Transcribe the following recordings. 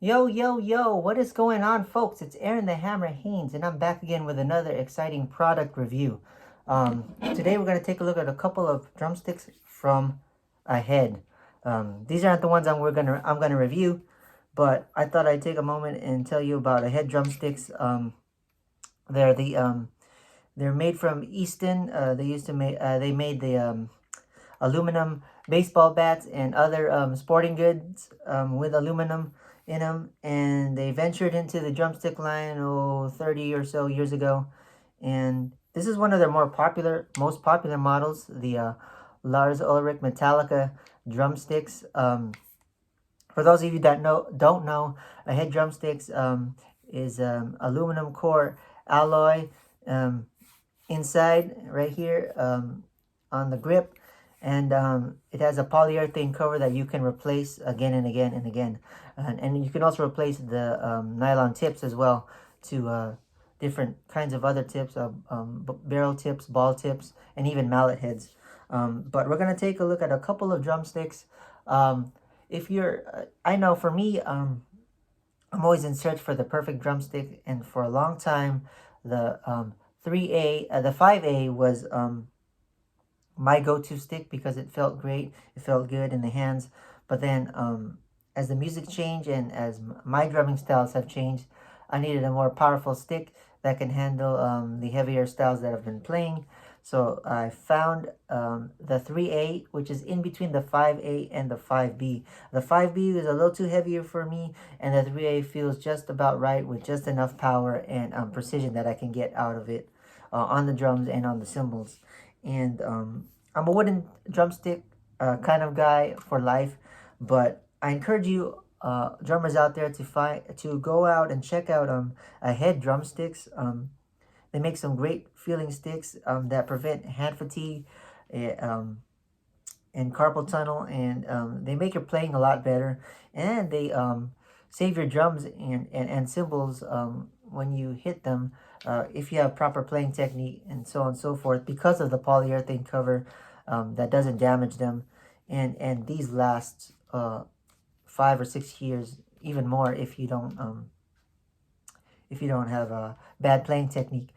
Yo, yo, yo, what is going on, folks? It's Aaron the Hammer Haynes, and I'm back again with another exciting product review. Today we're going to take a look at a couple of drumsticks from Ahead. These aren't the ones I'm gonna review, but I thought I'd take a moment and tell you about Ahead Drumsticks. They're they're made from Easton. They made the aluminum baseball bats and other sporting goods with aluminum in them, and they ventured into the drumstick line 30 or so years ago, and this is one of their most popular models, the Lars Ulrich Metallica drumsticks. For those of you that don't know, Ahead Drumsticks is aluminum core alloy inside right here on the grip, and it has a polyurethane cover that you can replace again and again and again, and you can also replace the nylon tips as well to different kinds of other tips, barrel tips, ball tips, and even mallet heads. But we're going to take a look at a couple of drumsticks. If you're I know for me, I'm always in search for the perfect drumstick, and for a long time the 3A, the 5A was my go-to stick because it felt great. It felt good in the hands. But then as the music changed and as my drumming styles have changed, I needed a more powerful stick that can handle the heavier styles that I've been playing. So I found the 3A, which is in between the 5A and the 5B. The 5B is a little too heavier for me, and the 3A feels just about right with just enough power and precision that I can get out of it on the drums and on the cymbals. And I'm a wooden drumstick kind of guy for life, but I encourage you drummers out there to go out and check out Ahead Drumsticks. They make some great feeling sticks that prevent hand fatigue and carpal tunnel, and they make your playing a lot better, and they save your drums and cymbals when you hit them, if you have proper playing technique and so on and so forth, because of the polyurethane cover that doesn't damage them, and these last 5 or 6 years, even more if you don't have a bad playing technique.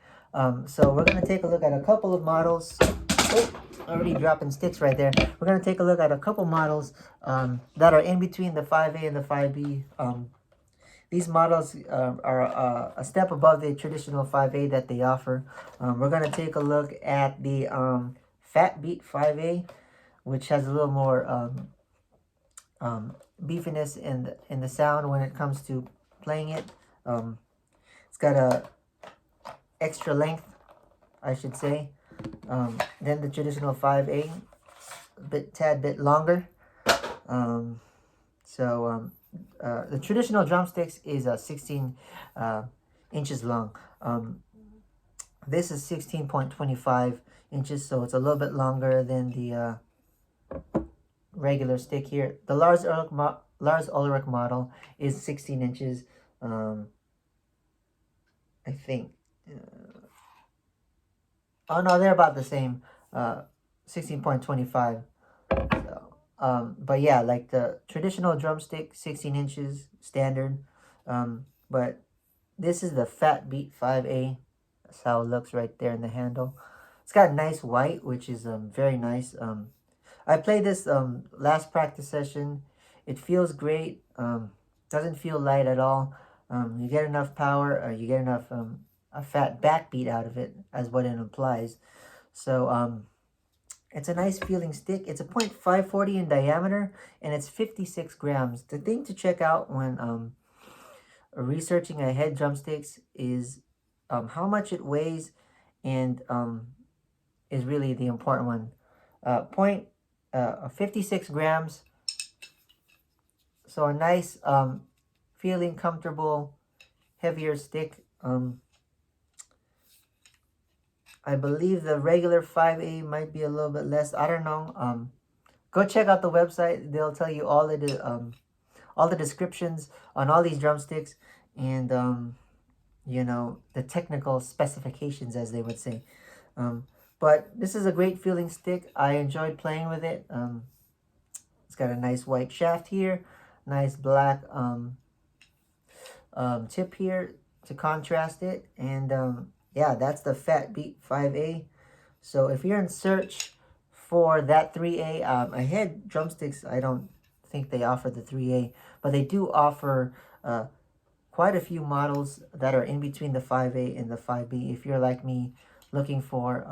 So we're going to take a look at a couple of models. Oh, already dropping sticks right there. We're going to take a look at a couple models that are in between the 5A and the 5B. These models are a step above the traditional 5A that they offer. We're going to take a look at the Fatbeat 5A, which has a little more beefiness in the sound when it comes to playing it. It's got a extra length, I should say, than the traditional 5A, tad bit longer. The traditional drumsticks is 16 inches long. This is 16.25 inches, so it's a little bit longer than the regular stick here. The Lars Ulrich model is 16 inches, I think. Oh no, they're about the same, 16.25. So, but yeah, like the traditional drumstick, 16 inches standard. But this is the Fatbeat 5A. That's how it looks right there in the handle. It's got nice white, which is very nice. I played this last practice session. It feels great. Doesn't feel light at all. You get enough power. You get enough a fat backbeat out of it, as what it implies. So it's a nice feeling stick. It's a .540 in diameter, and it's 56 grams. The thing to check out when researching Ahead drumsticks is how much it weighs, and is really the important one. 56 grams. So a nice feeling comfortable, heavier stick. I believe the regular 5A might be a little bit less. I don't know. Go check out the website. They'll tell you all the descriptions on all these drumsticks, and you know, the technical specifications, as they would say. But this is a great feeling stick. I enjoyed playing with it. It's got a nice white shaft here, nice black tip here to contrast it. And yeah, that's the Fatbeat 5A. So if you're in search for that 3A, Ahead Drumsticks, I don't think they offer the 3A, but they do offer quite a few models that are in between the 5A and the 5B. If you're like me, looking for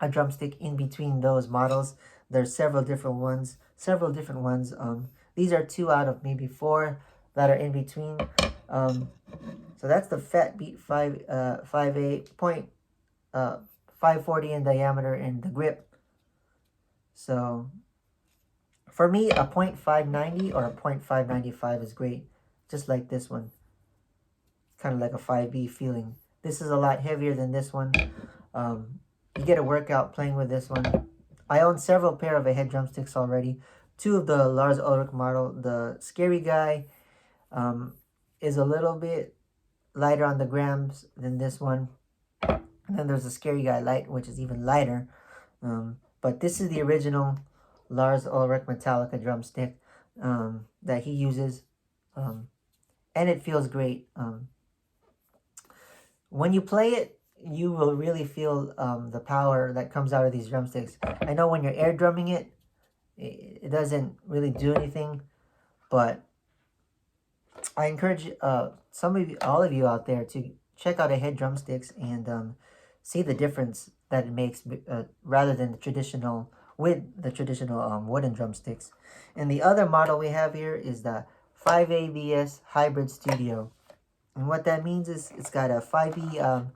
a drumstick in between those models, there's several different ones. These are 2 out of maybe 4 that are in between. So that's the Fatbeat 5A, point 540 in diameter in the grip. So for me, a 0.590 or a 0.595 is great, just like this one. Kind of like a 5B feeling. This is a lot heavier than this one. You get a workout playing with this one. I own several pair of Ahead drumsticks already. 2 of the Lars Ulrich model. The Scary Guy is a little bit lighter on the grams than this one. And then there's the Scary Guy Light, which is even lighter. But this is the original Lars Ulrich Metallica drumstick that he uses. And it feels great. When you play it, you will really feel the power that comes out of these drumsticks. I know when you're air drumming it, it doesn't really do anything, but I encourage all of you out there to check out Ahead drumsticks and see the difference that it makes rather than the traditional wooden drumsticks. And the other model we have here is the 5ABS Hybrid Studio. And what that means is it's got a 5B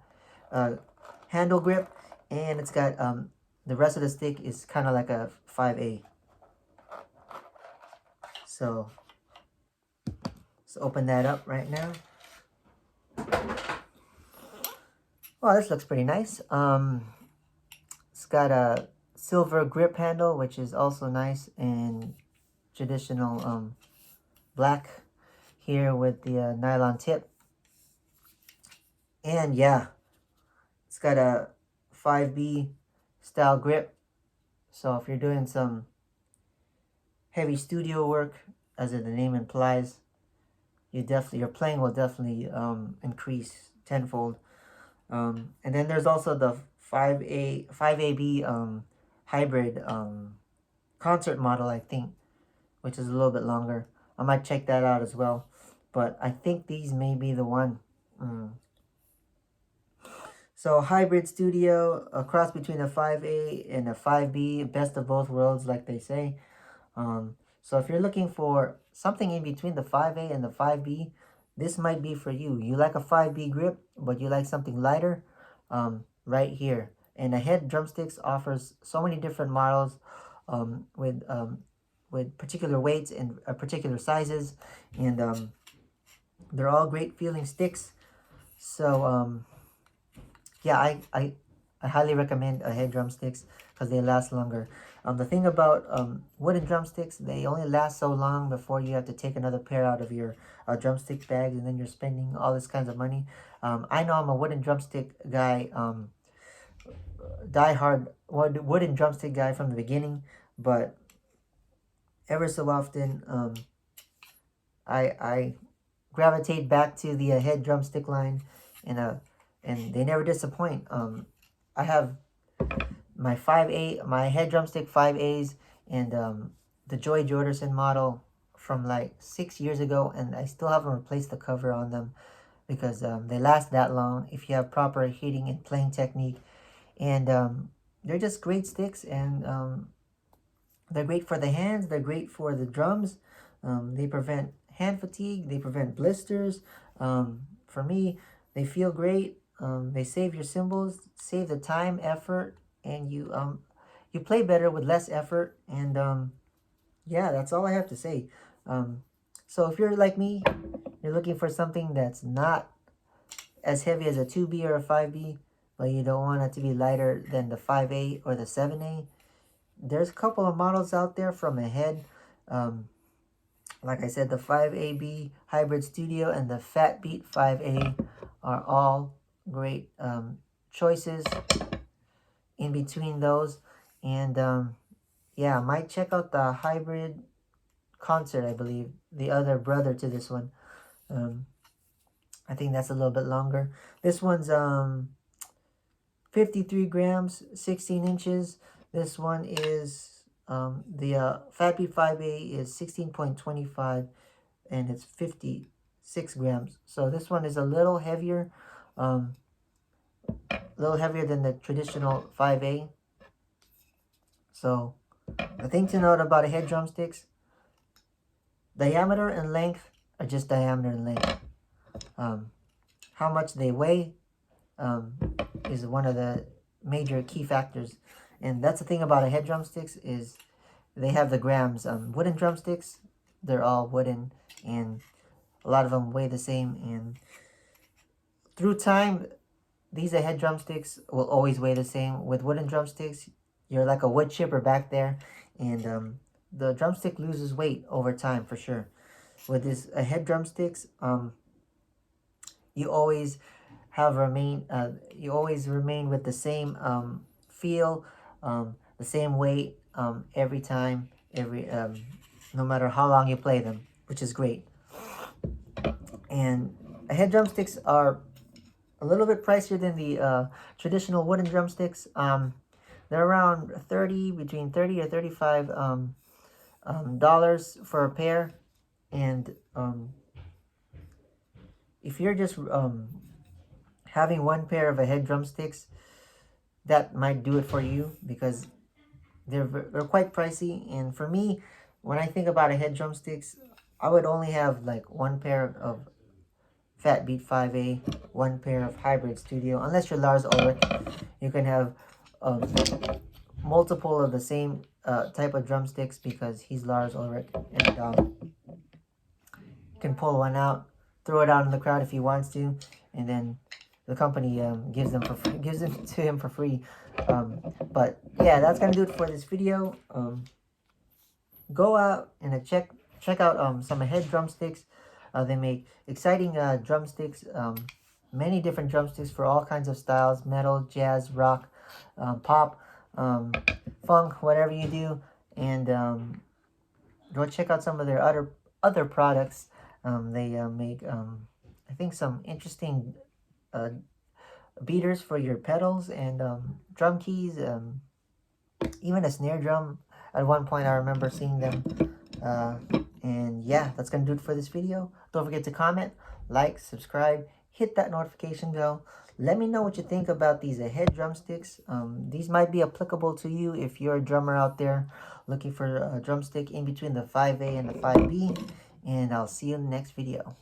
handle grip, and it's got the rest of the stick is kind of like a 5A. So let's open that up right now. Well, this looks pretty nice. It's got a silver grip handle, which is also nice, and traditional black here with the nylon tip. And yeah, it's got a 5B style grip. So if you're doing some heavy studio work, as the name implies, your playing will definitely increase tenfold. And then there's also the 5AB hybrid concert model, I think, which is a little bit longer. I might check that out as well, but I think these may be the one. So hybrid studio, a cross between a 5A and a 5B, best of both worlds, like they say. So if you're looking for something in between the 5A and the 5B, this might be for you. You like a 5B grip, but you like something lighter, right here. And Ahead Drumsticks offers so many different models with particular weights and particular sizes, and they're all great feeling sticks. So yeah, I highly recommend Ahead Drumsticks because they last longer. The thing about wooden drumsticks, they only last so long before you have to take another pair out of your drumstick bag, and then you're spending all this kinds of money. I know I'm a wooden drumstick guy, diehard wooden drumstick guy from the beginning, but ever so often I gravitate back to the Ahead drumstick line, and they never disappoint. I have my Ahead drumstick 5As, and the Joey Jordison model from like 6 years ago, and I still haven't replaced the cover on them because they last that long if you have proper heating and playing technique. And they're just great sticks, and they're great for the hands, they're great for the drums. They prevent hand fatigue, they prevent blisters. For me, they feel great. They save your cymbals, save the time, effort, and you play better with less effort. And yeah, that's all I have to say. So if you're like me, you're looking for something that's not as heavy as a 2B or a 5B, but you don't want it to be lighter than the 5A or the 7A, there's a couple of models out there from Ahead. Like I said, the 5AB Hybrid Studio and the Fatbeat 5A are all great choices in between those. And yeah, I might check out the Hybrid Concert, I believe, the other brother to this one. I think that's a little bit longer. This one's 53 grams, 16 inches. This one is the Fatbeat 5A is 16.25, and it's 56 grams. So this one is a little heavier, a little heavier than the traditional 5A. So the thing to note about Ahead drumsticks, diameter and length are just diameter and length. How much they weigh is one of the major key factors, and that's the thing about Ahead drumsticks is they have the grams. Wooden drumsticks, they're all wooden, and a lot of them weigh the same, and through time these Ahead drumsticks will always weigh the same. With wooden drumsticks, you're like a wood chipper back there, and the drumstick loses weight over time for sure. With this Ahead drumsticks, you always remain with the same feel, the same weight every time, no matter how long you play them, which is great. And Ahead drumsticks are a little bit pricier than the traditional wooden drumsticks. They're around between 30 or 35 dollars for a pair, and if you're just having one pair of Ahead drumsticks, that might do it for you, because they're quite pricey. And for me, when I think about Ahead drumsticks, I would only have like one pair of Fatbeat 5A, one pair of Hybrid Studio. Unless you're Lars Ulrich, you can have multiple of the same type of drumsticks, because he's Lars Ulrich, and you can pull one out, throw it out in the crowd if he wants to, and then the company gives them to him for free. But yeah, that's gonna do it for this video. Go out and check out some Ahead drumsticks. They make exciting drumsticks, many different drumsticks for all kinds of styles: metal, jazz, rock, pop, funk, whatever you do. And go check out some of their other products. They make I think some interesting beaters for your pedals, and drum keys, even a snare drum. At one point I remember seeing them. And yeah, that's gonna do it for this video. Don't forget to comment, like, subscribe, hit that notification bell. Let me know what you think about these Ahead drumsticks. These might be applicable to you if you're a drummer out there looking for a drumstick in between the 5A and the 5B. And I'll see you in the next video.